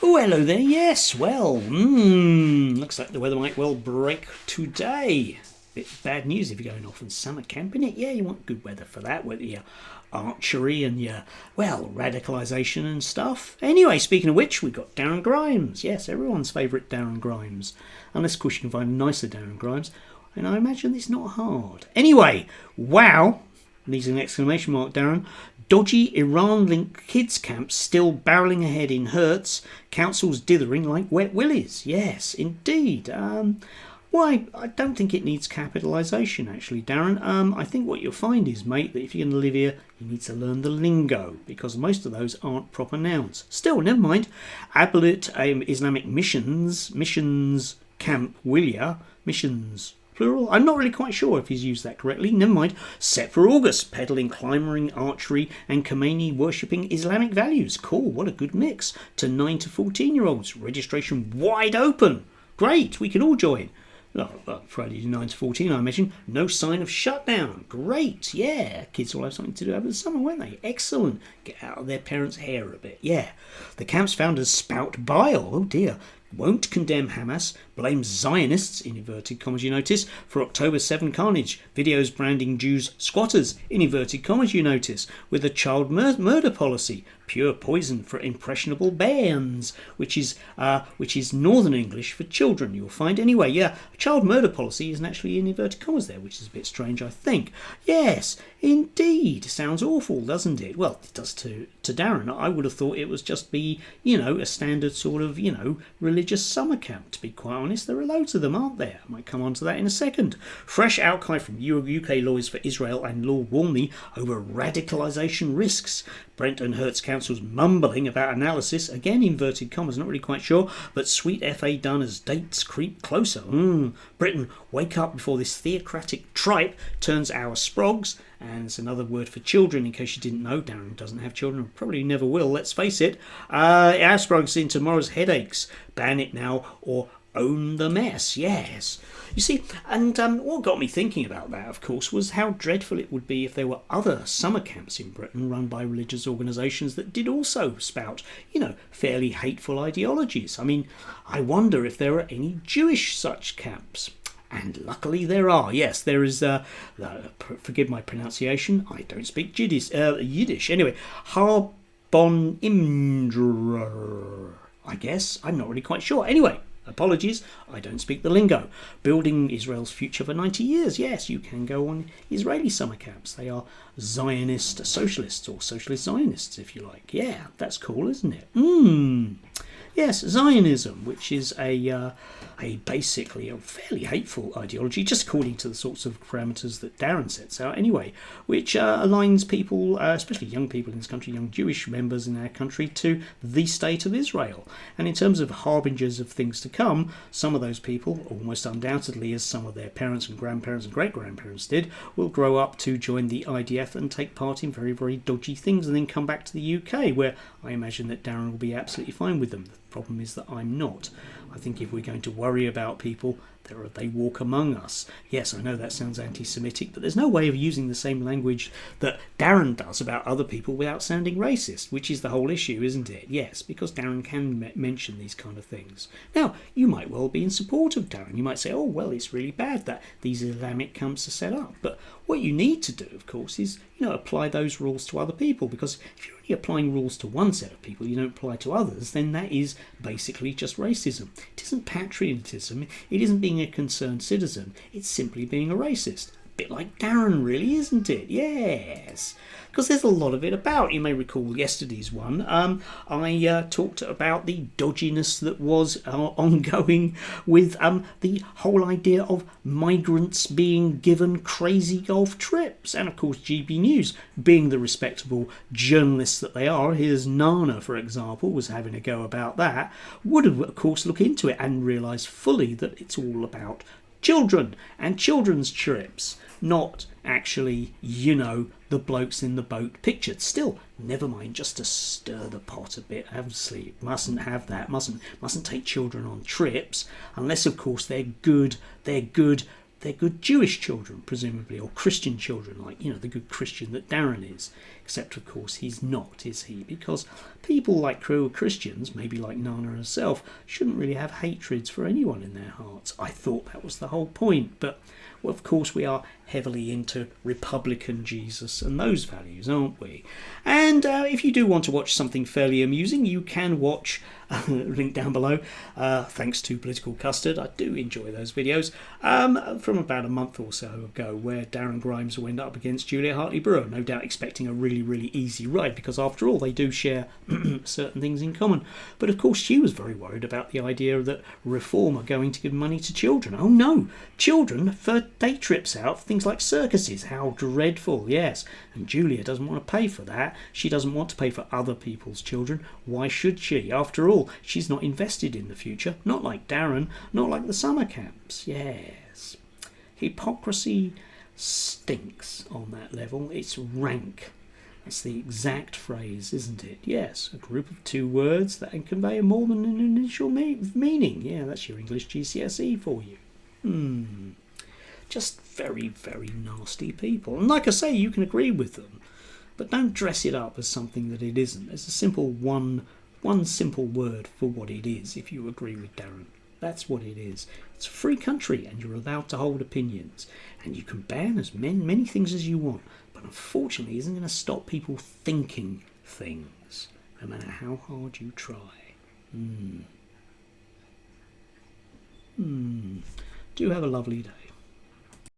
Oh, hello there. Yes, well, looks like the weather might well break today. Bit bad news if you're going off on summer camp, innit? Yeah, you want good weather for that, with your archery and your, well, radicalisation and stuff. Anyway, speaking of which, we got Darren Grimes. Yes, everyone's favourite Darren Grimes. Unless, of course, you can find a nicer Darren Grimes. And I imagine it's not hard. Anyway, wow. Needs an exclamation mark, Darren. Dodgy Iran-linked kids camps still barrelling ahead in Hertz. Councils dithering like wet willies. Yes, indeed. Why, I don't think it needs capitalisation, actually, Darren. I think what you'll find is, mate, that if you're going to live here, you need to learn the lingo, because most of those aren't proper nouns. Still, never mind. Abelit Islamic missions camp Willia, missions plural. I'm not really quite sure if he's used that correctly. Never mind. Set for August, peddling climbing, archery, and Khomeini worshipping Islamic values. Cool, what a good mix. To 9 to 14-year-olds. Registration wide open. Great, we can all join. Well, Friday 9 to 14, I imagine. No sign of shutdown. Great, yeah. Kids will have something to do over the summer, won't they? Excellent. Get out of their parents' hair a bit, yeah. The camp's founders spout bile. Oh dear. Won't condemn Hamas, blames Zionists, in inverted commas you notice, for October 7 carnage, videos branding Jews squatters, in inverted commas you notice, with a child murder policy, pure poison for impressionable bairns, which is Northern English for children, you'll find. Anyway, yeah, a child murder policy isn't actually in inverted commas there, which is a bit strange, I think. Yes, indeed, sounds awful, doesn't it? Well, it does to Darren. I would have thought it was just be, a standard sort of, religious summer camp, to be quite honest. There are loads of them, aren't there? I might come on to that in a second. Fresh outcry from UK lawyers for Israel and Lord Walmley over radicalisation risks. Brent and Hertz councils mumbling about analysis, again inverted commas, not really quite sure, but sweet FA done as dates creep closer. Britain, wake up before this theocratic tripe turns our sprogs, and it's another word for children, in case you didn't know. Darren doesn't have children, probably never will, let's face it. Our sprogs in tomorrow's headaches. Ban it now or own the mess, yes. You see, and what got me thinking about that, of course, was how dreadful it would be if there were other summer camps in Britain run by religious organisations that did also spout, fairly hateful ideologies. I mean, I wonder if there are any Jewish such camps. And luckily there are. Yes, there is, forgive my pronunciation, I don't speak Yiddish. Anyway, Harbon Imdr, I guess. I'm not really quite sure. Anyway, apologies, I don't speak the lingo. Building Israel's future for 90 years. Yes, you can go on Israeli summer camps. They are Zionist socialists, or socialist Zionists, if you like. Yeah, that's cool, isn't it? Yes, Zionism, which is a basically a fairly hateful ideology, just according to the sorts of parameters that Darren sets out anyway, which aligns people, especially young people in this country, young Jewish members in our country, to the state of Israel. And in terms of harbingers of things to come, some of those people, almost undoubtedly as some of their parents and grandparents and great-grandparents did, will grow up to join the IDF and take part in very, very dodgy things and then come back to the UK, where I imagine that Darren will be absolutely fine with them. The problem is that I'm not. I think if we're going to worry about people, they walk among us. Yes, I know that sounds anti-Semitic, but there's no way of using the same language that Darren does about other people without sounding racist, which is the whole issue, isn't it? Yes, because Darren can mention these kind of things. Now, you might well be in support of Darren. You might say, oh, well, it's really bad that these Islamic camps are set up. But what you need to do, of course, is, apply those rules to other people, because if you're only applying rules to one set of people, you don't apply to others, then that is basically just racism. It isn't patriotism, it isn't being a concerned citizen, it's simply being a racist. A bit like Darren, really, isn't it? Yes. Because there's a lot of it about. You may recall yesterday's one. I talked about the dodginess that was ongoing with the whole idea of migrants being given crazy golf trips. And of course, GB News, being the respectable journalists that they are, here's Nana, for example, was having a go about that, would have, of course, looked into it and realised fully that it's all about children and children's trips, not actually, the blokes in the boat pictured. Still, never mind, just to stir the pot a bit, obviously. Mustn't have that, mustn't take children on trips, unless, of course, they're good they're good Jewish children, presumably, or Christian children, like, the good Christian that Darren is. Except, of course, he's not, is he? Because people like cruel Christians, maybe like Nana herself, shouldn't really have hatreds for anyone in their hearts. I thought that was the whole point, but, well, of course, we are heavily into Republican Jesus and those values, aren't we? And if you do want to watch something fairly amusing, you can watch, link down below, thanks to Political Custard. I do enjoy those videos, from about a month or so ago, where Darren Grimes went up against Julia Hartley-Brewer, no doubt expecting a really, really easy ride, because after all, they do share certain things in common. But of course, she was very worried about the idea that Reform are going to give money to children. Oh no, children for day trips out, things like circuses. How dreadful, yes. And Julia doesn't want to pay for that. She doesn't want to pay for other people's children. Why should she? After all, she's not invested in the future. Not like Darren, not like the summer camps. Yes. Hypocrisy stinks on that level. It's rank. That's the exact phrase, isn't it? Yes, a group of two words that can convey more than an initial meaning. Yeah, that's your English GCSE for you. Just very, very nasty people. And like I say, you can agree with them, but don't dress it up as something that it isn't. There's a simple one simple word for what it is, if you agree with Darren. That's what it is. It's a free country, and you're allowed to hold opinions. And you can ban as many things as you want, but unfortunately, it isn't going to stop people thinking things, no matter how hard you try. Do have a lovely day.